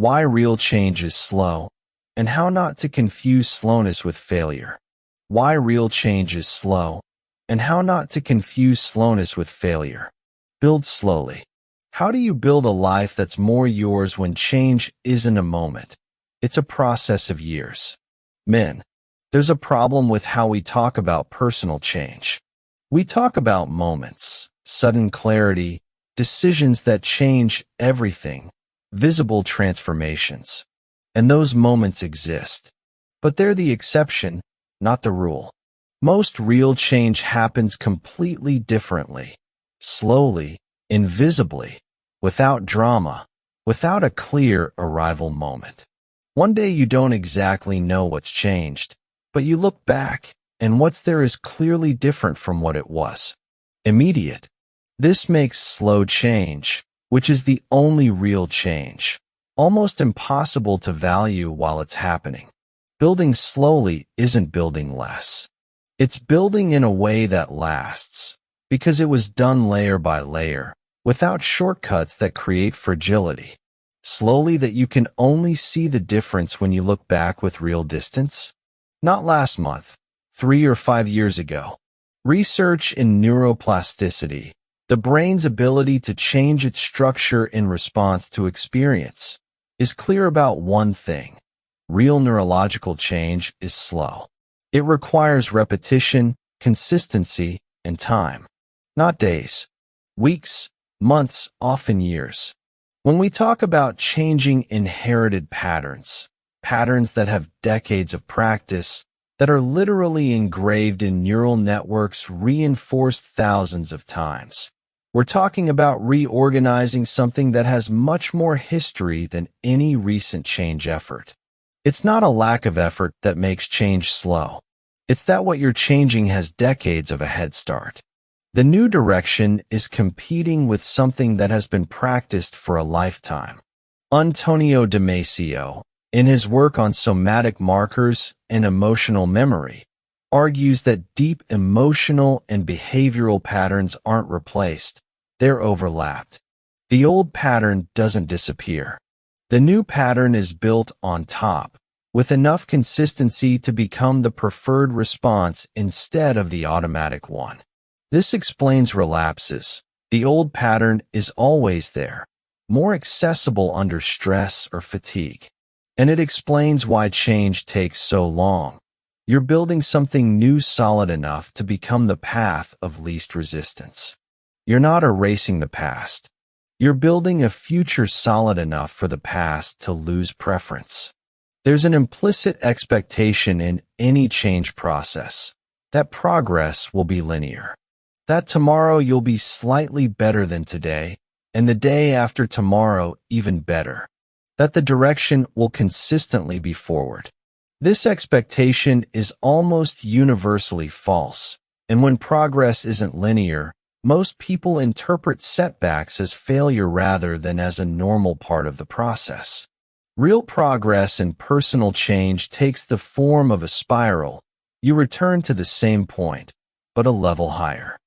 why real change is slow, and how not to confuse slowness with failure. Why real change is slow, and how not to confuse slowness with failure. Build slowly. How do you build a life that's more yours when change isn't a moment? It's a process of years. Men, there's a problem with how we talk about personal change. We talk about moments, sudden clarity, decisions that change everything, visible transformations. And those moments exist. But they're the exception, not the rule. Most real change happens completely differently, slowly, invisibly, without drama, without a clear arrival moment. One day you don't exactly know what's changed, but you look back, and what's there is clearly different from what it was. Immediate. This makes slow change, which is the only real change, almost impossible to value while it's happening. Building slowly isn't building less. It's building in a way that lasts, because it was done layer by layer, without shortcuts that create fragility. Slowly that you can only see the difference when you look back with real distance. Not last month, 3 or 5 years ago. Research in neuroplasticity, the brain's ability to change its structure in response to experience, is clear about one thing. Real neurological change is slow. It requires repetition, consistency, and time. Not days, weeks, months, often years. When we talk about changing inherited patterns, patterns that have decades of practice, that are literally engraved in neural networks reinforced thousands of times, we're talking about reorganizing something that has much more history than any recent change effort. It's not a lack of effort that makes change slow. It's that what you're changing has decades of a head start. The new direction is competing with something that has been practiced for a lifetime. Antonio Damasio, in his work on somatic markers and emotional memory, argues that deep emotional and behavioral patterns aren't replaced, they're overlapped. The old pattern doesn't disappear. The new pattern is built on top, with enough consistency to become the preferred response instead of the automatic one. This explains relapses. The old pattern is always there, more accessible under stress or fatigue. And it explains why change takes so long. You're building something new solid enough to become the path of least resistance. You're not erasing the past. You're building a future solid enough for the past to lose preference. There's an implicit expectation in any change process that progress will be linear, that tomorrow you'll be slightly better than today, and the day after tomorrow even better, that the direction will consistently be forward. This expectation is almost universally false, and when progress isn't linear, most people interpret setbacks as failure rather than as a normal part of the process. Real progress and personal change takes the form of a spiral. You return to the same point, but a level higher.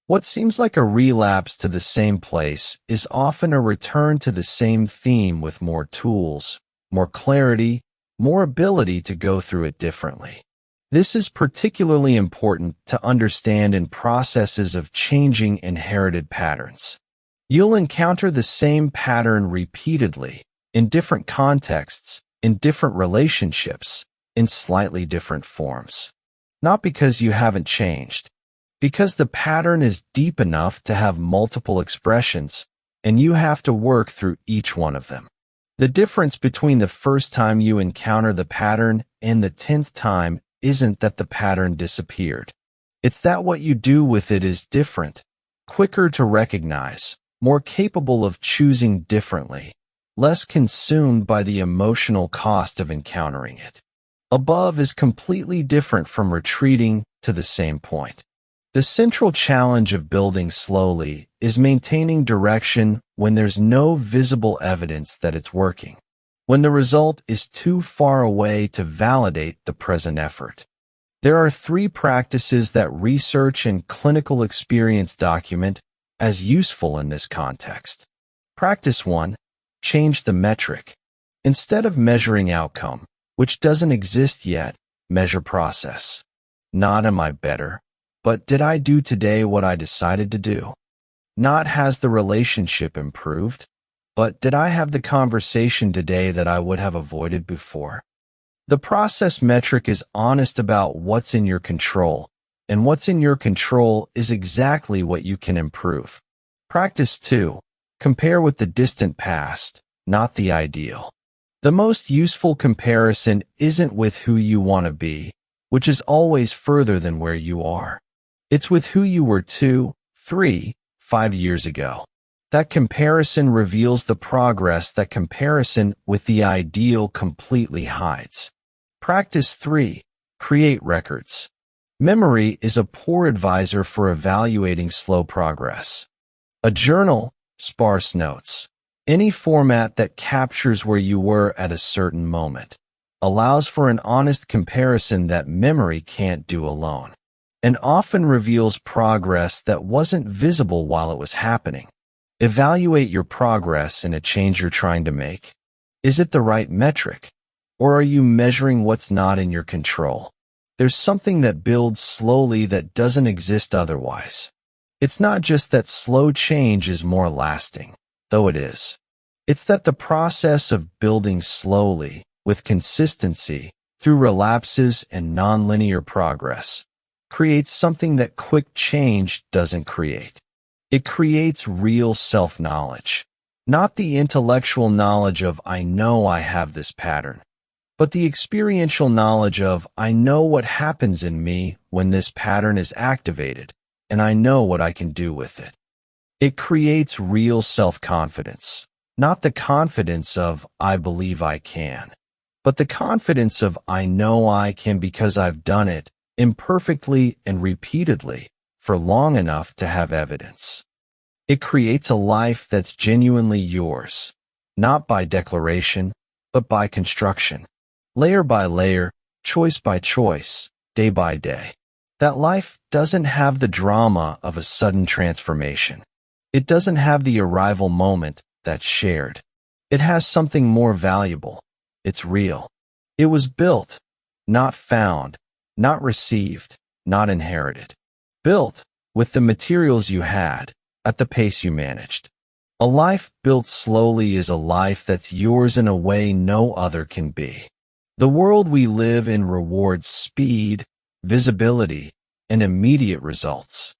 What seems like a relapse to the same place is often a return to the same theme with more tools, more clarity, more ability to go through it differently. This is particularly important to understand in processes of changing inherited patterns. You'll encounter the same pattern repeatedly, in different contexts, in different relationships, in slightly different forms. Not because you haven't changed, because the pattern is deep enough to have multiple expressions, and you have to work through each one of them. The difference between the first time you encounter the pattern and the 10th time isn't that the pattern disappeared. It's that what you do with it is different, quicker to recognize, more capable of choosing differently, less consumed by the emotional cost of encountering it. Above is completely different from retreating to the same point. The central challenge of building slowly is maintaining direction when there's no visible evidence that it's working, when the result is too far away to validate the present effort. There are 3 practices that research and clinical experience document as useful in this context. Practice 1. Change the metric. Instead of measuring outcome, which doesn't exist yet, measure process. Not am I better, but did I do today what I decided to do? Not has the relationship improved, but did I have the conversation today that I would have avoided before? The process metric is honest about what's in your control, and what's in your control is exactly what you can improve. Practice 2. Compare with the distant past, not the ideal. The most useful comparison isn't with who you want to be, which is always further than where you are. It's with who you were 2, 3, 5 years ago. That comparison reveals the progress that comparison with the ideal completely hides. Practice 3. Create records. Memory is a poor advisor for evaluating slow progress. A journal, sparse notes, any format that captures where you were at a certain moment, allows for an honest comparison that memory can't do alone, and often reveals progress that wasn't visible while it was happening. Evaluate your progress in a change you're trying to make. Is it the right metric? Or are you measuring what's not in your control? There's something that builds slowly that doesn't exist otherwise. It's not just that slow change is more lasting, though it is. It's that the process of building slowly, with consistency, through relapses and nonlinear progress, creates something that quick change doesn't create. It creates real self-knowledge, not the intellectual knowledge of I know I have this pattern, but the experiential knowledge of I know what happens in me when this pattern is activated, and I know what I can do with it. It creates real self-confidence, not the confidence of I believe I can, but the confidence of I know I can because I've done it imperfectly and repeatedly for long enough to have evidence. It creates a life that's genuinely yours, not by declaration, but by construction, layer by layer, choice by choice, day by day. That life doesn't have the drama of a sudden transformation. It doesn't have the arrival moment that's shared. It has something more valuable. It's real. It was built, not found, not received, not inherited. Built with the materials you had, at the pace you managed. A life built slowly is a life that's yours in a way no other can be. The world we live in rewards speed, visibility, and immediate results.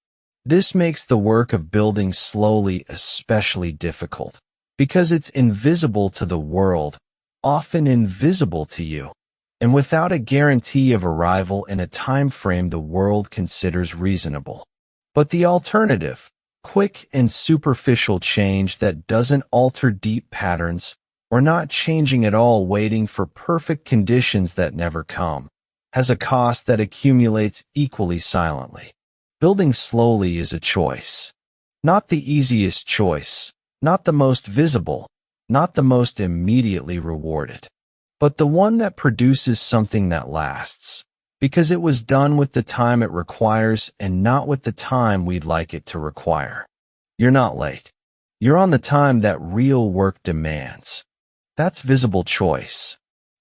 This makes the work of building slowly especially difficult, because it's invisible to the world, often invisible to you, and without a guarantee of arrival in a time frame the world considers reasonable. But the alternative, quick and superficial change that doesn't alter deep patterns, or not changing at all waiting for perfect conditions that never come, has a cost that accumulates equally silently. Building slowly is a choice. Not the easiest choice, not the most visible, not the most immediately rewarded, but the one that produces something that lasts, because it was done with the time it requires and not with the time we'd like it to require. You're not late. You're on the time that real work demands. That's visible choice.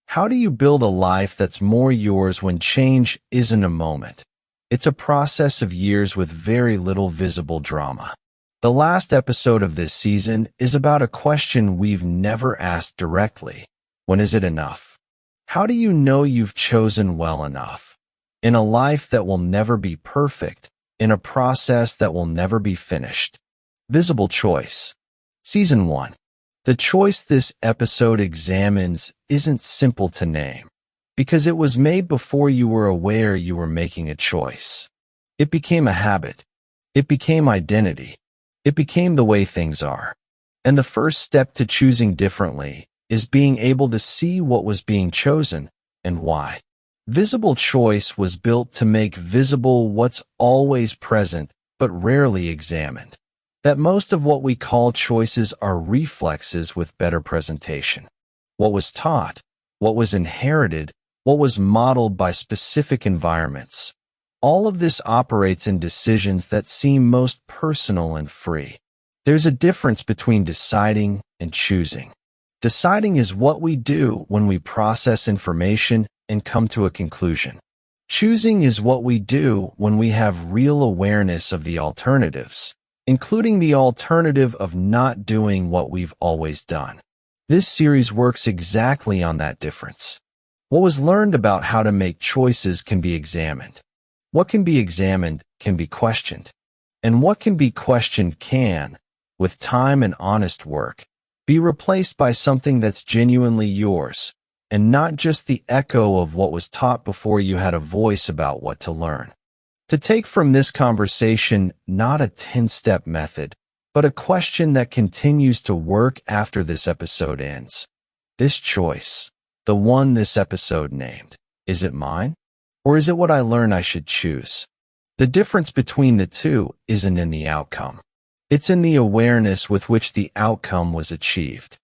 How do you build a life that's more yours when change isn't a moment? It's a process of years with very little visible drama. The last episode of this season is about a question we've never asked directly. When is it enough? How do you know you've chosen well enough? In a life that will never be perfect, in a process that will never be finished. Visible choice. Season 1. The choice this episode examines isn't simple to name, because it was made before you were aware you were making a choice. It became a habit. It became identity. It became the way things are. And the first step to choosing differently is being able to see what was being chosen and why. Visible choice was built to make visible what's always present but rarely examined. That most of what we call choices are reflexes with better presentation. What was taught, what was inherited, what was modeled by specific environments. All of this operates in decisions that seem most personal and free. There's a difference between deciding and choosing. Deciding is what we do when we process information and come to a conclusion. Choosing is what we do when we have real awareness of the alternatives, including the alternative of not doing what we've always done. This series works exactly on that difference. What was learned about how to make choices can be examined. What can be examined can be questioned. And what can be questioned can, with time and honest work, be replaced by something that's genuinely yours, and not just the echo of what was taught before you had a voice about what to learn. To take from this conversation not a 10-step method, but a question that continues to work after this episode ends. This choice, the one this episode named, is it mine? Or is it what I learn I should choose? The difference between the two isn't in the outcome. It's in the awareness with which the outcome was achieved.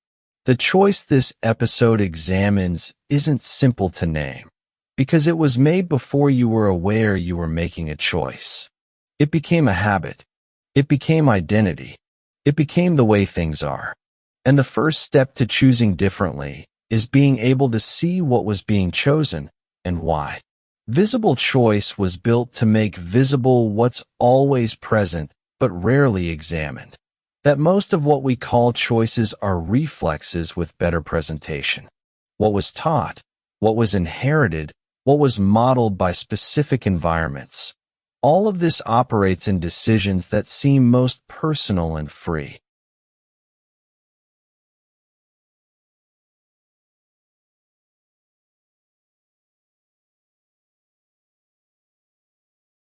The choice this episode examines isn't simple to name, because it was made before you were aware you were making a choice. It became a habit. It became identity. It became the way things are. And the first step to choosing differently is being able to see what was being chosen and why. Visible choice was built to make visible what's always present but rarely examined. That most of what we call choices are reflexes with better presentation. What was taught, what was inherited, what was modeled by specific environments. All of this operates in decisions that seem most personal and free.